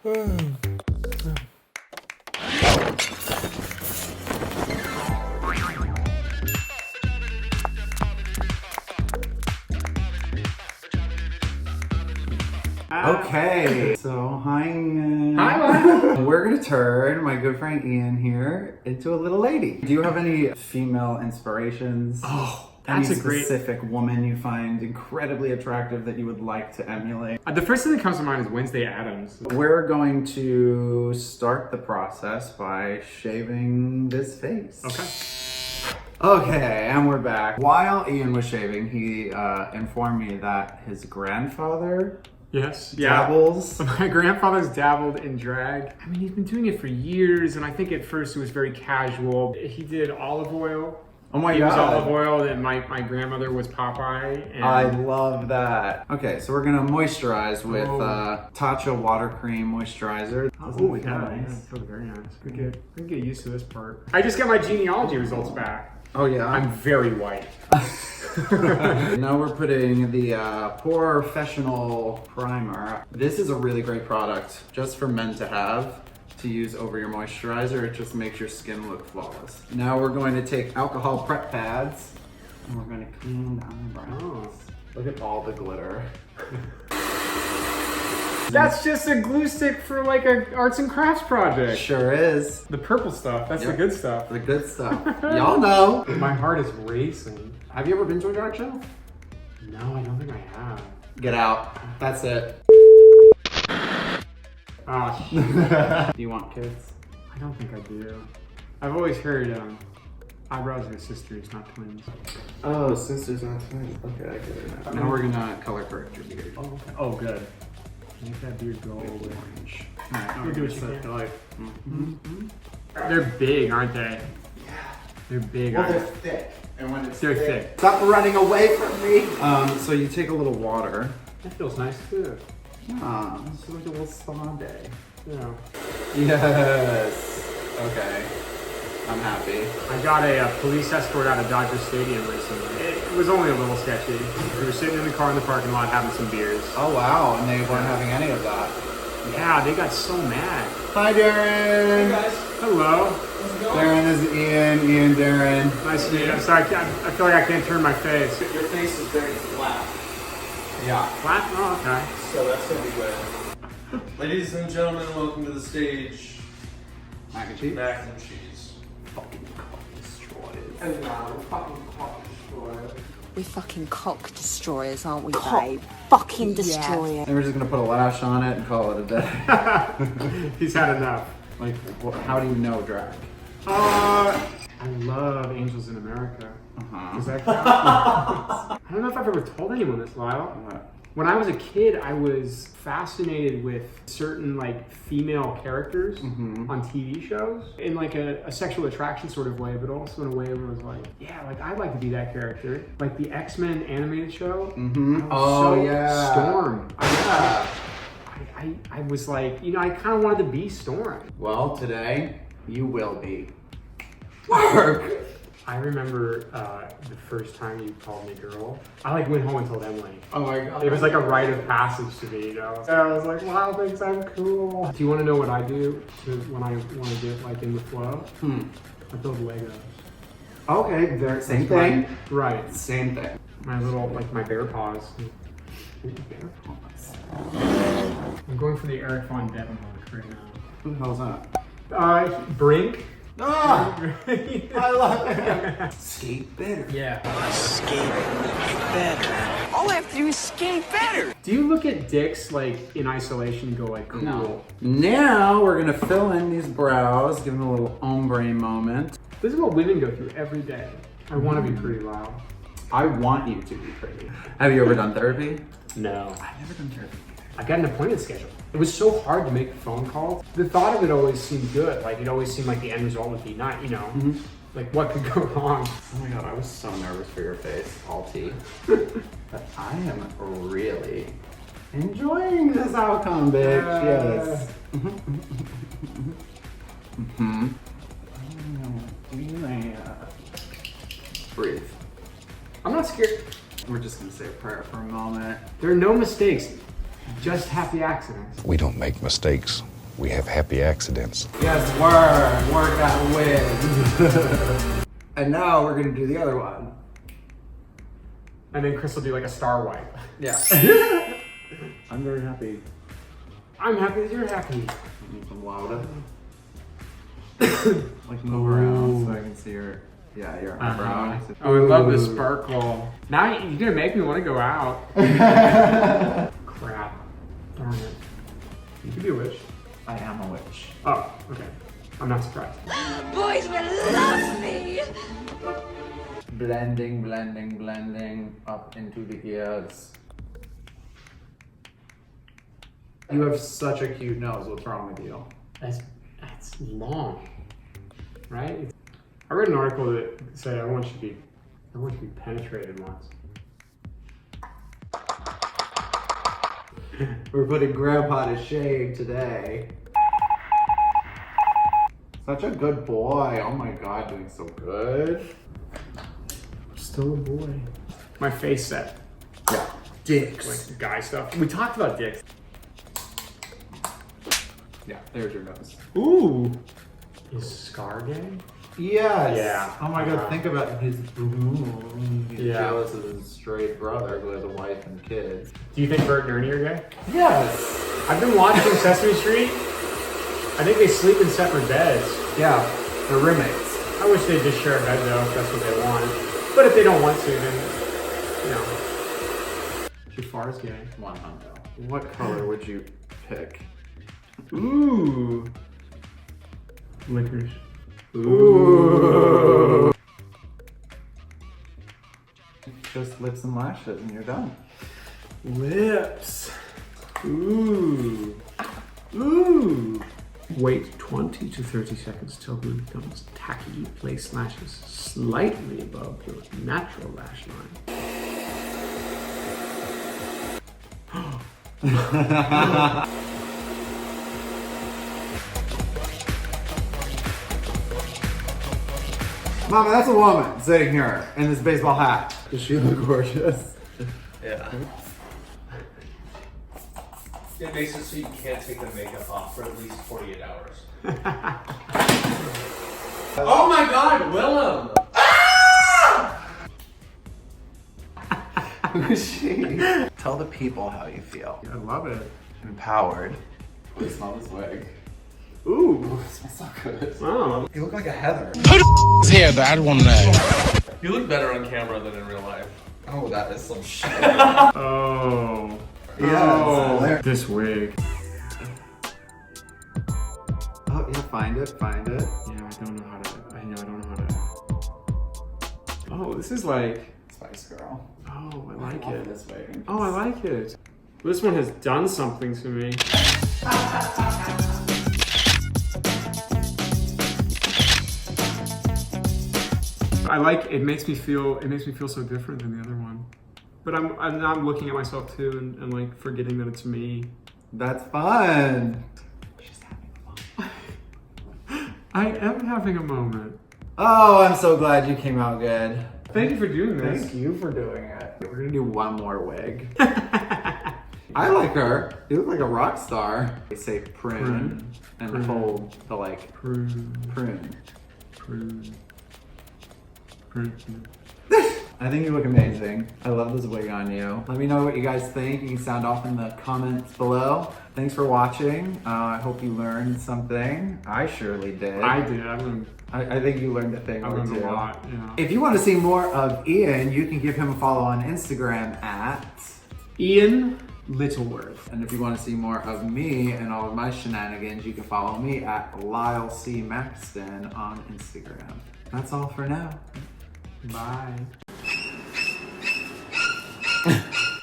Okay, so hi. Hi. We're gonna turn my good friend Ian here into a little lady. Do you have any female inspirations? Oh, that's any a great specific woman you find incredibly attractive that you would like to emulate? The first thing that comes to mind is Wednesday Addams. We're going to start the process by shaving this face. Okay, and we're back. While Ian was shaving, he informed me that his grandfather dabbles. My grandfather's dabbled in drag. I mean, he's been doing it for years, and I think at first it was very casual. He did olive oil. Oh my God. He was olive oil, and my grandmother was Popeye. And I love that. Okay, so we're gonna moisturize with Tatcha water cream moisturizer. Oh my God, nice. Yeah, it feels very nice. We get used to this part. I just got my genealogy results back. Oh yeah? I'm very white. Now we're putting the Professional Primer. This is a really great product just for men to have, to use over your moisturizer. It just makes your skin look flawless. Now we're going to take alcohol prep pads and we're going to clean down the brows. Look at all the glitter. That's just a glue stick for like a arts and crafts project. Sure is. The purple stuff, that's the good stuff. The good stuff. Y'all know. My heart is racing. Have you ever been to a drag show? No, I don't think I have. Get out. That's it. Oh, Do you want kids? I don't think I do. I've always heard eyebrows are sisters, not twins. Oh, sisters, not twins. Okay, I get it now. Now we're gonna color correct your beard. Oh, okay. Oh, good. Make that beard go orange. Alright, you do what you can. They're big, aren't they? Yeah. They're big, Well, aren't they're they? thick. And when it's They're thick. Stop running away from me! So you take a little water. That feels nice too. Yeah, it's like a little spa day. Yeah. Yes. Okay. I'm happy. I got a police escort out of Dodger Stadium recently. It was only a little sketchy. We were sitting in the car in the parking lot having some beers. Oh wow, and they weren't having any of that. Yeah, they got so mad. Hi Darren! Hey guys. Hello. How's it going? Darren is Ian, Darren. Nice to meet you. I'm sorry, I feel like I can't turn my face. Your face is very flat, Yeah. Flat? Oh, okay. so that's gonna be good. Ladies and gentlemen, welcome to the stage. Mac and cheese? Mac and cheese. Fucking cock destroyers. And now we're fucking cock destroyer. We're fucking cock destroyers, aren't we, babe? Fucking destroyer. And we're just gonna put a lash on it and call it a day. He's had enough. Like, how do you know drag? I love Angels in America. Uh-huh. Is that I don't know if I've ever told anyone this, Lyle. When I was a kid, I was fascinated with certain like female characters on TV shows in like a sexual attraction sort of way, but also in a way where it was like, yeah, like I'd like to be that character. Like the X-Men animated show. Yeah. Storm. I was like, you know, I kind of wanted to be Storm. Well, today, you will be. Work! I remember the first time you called me girl. I like went home and told Emily. Oh my god. It was like a rite of passage to me, you know? And I was like, wow, thinks I'm cool. Do you want to know what I do when I want to get like in the flow? I build Legos. Okay, same thing. Right. Same thing. My little, like my bear paws. Bear paws. I'm going for the Eric Von Detten look right now. Who the hell's that? Brink. Ah! I love it. Skate better. Yeah. Skate better. All I have to do is skate better. Do you look at dicks like in isolation and go like, cool? No. Now we're gonna fill in these brows, give them a little ombre moment. This is what women go through every day. I want to be pretty, Lyle. I want you to be pretty. Have you ever done therapy? No. I've never done therapy. I got an appointment scheduled. It was so hard to make the phone calls. The thought of it always seemed good. Like it always seemed like the end result would be not, you know, like what could go wrong. Oh my god, I was so nervous for your face, all tea. But I am really enjoying this outcome, bitch. Yes. Breathe. I'm not scared. We're just gonna say a prayer for a moment. There are no mistakes, just happy accidents. We don't make mistakes. we have happy accidents. Yes, work that wig. And now we're gonna do the other one. And then Chris will do like a star wipe. Yeah. I'm very happy. I'm happy that you're happy. Need some louder. Like move around so I can see your eyebrow. Oh, I love the sparkle. Now you're gonna make me want to go out. Crap. Darn it. You could be a witch. I am a witch. Oh, okay. I'm not surprised. Boys will love me. Blending, blending, blending up into the ears. You have such a cute nose. What's wrong with you? That's long, right? I read an article that said I want you to be penetrated once. We're putting Grandpa to shame today. Such a good boy. Oh my God, doing so good. Still a boy. My face set. Yeah. Dicks. Like guy stuff. We talked about dicks. Yeah, there's your nose. Ooh. Is Scar gay? Yes. Yeah. Oh my God, think about his. He's Yeah. jealous of his straight brother who has a wife and kids. Do you think Bert and Ernie are gay? Yes. I've been watching Sesame Street. I think they sleep in separate beds. Yeah, they're roommates. I wish they'd just share a bed though, if that's what they want. But if they don't want to, then, you know. Jafar's gay. 100. What color would you pick? Ooh. Licorice. Ooh. Just lips and lashes and you're done. Lips. Ooh. Ooh. Wait 20 to 30 seconds till glue becomes tacky. Place lashes slightly above your natural lash line. Mama, that's a woman sitting here in this baseball hat. Does she look gorgeous? Yeah. It makes it so you can't take the makeup off for at least 48 hours. Oh my God, Willem! Who is she? Tell the people how you feel. I love it. Empowered. Oh, smell this wig. Ooh. It smells so good. Oh. You look like a Heather. Here, that one there. You look better on camera than in real life. Oh, that is some shit. Oh. Yeah, it's This wig. Oh, yeah, find it. Yeah, I don't know how to. Oh, this is like. Spice Girl. Oh, I like love it. this wig. Oh, I like it. This one has done something to me. I like it. Makes me feel so different than the other one. But I'm looking at myself too and like forgetting that it's me. That's fun. She's having fun. I am having a moment. Oh, I'm so glad you came out good. Thank you for doing this. Thank you for doing it. We're gonna do one more wig. I like her. You look like a rock star. They say prune and Prune. hold the like Prune. prune. I think you look amazing. I love this wig on you. Let me know what you guys think. You can sound off in the comments below. Thanks for watching. I hope you learned something. I surely did. I did. I think you learned a thing I or learned two. a lot. Yeah. If you want to see more of Ian, you can give him a follow on Instagram at Ian Littleworth. And if you want to see more of me and all of my shenanigans, you can follow me at Lyle C. Mackston on Instagram. That's all for now. Bye.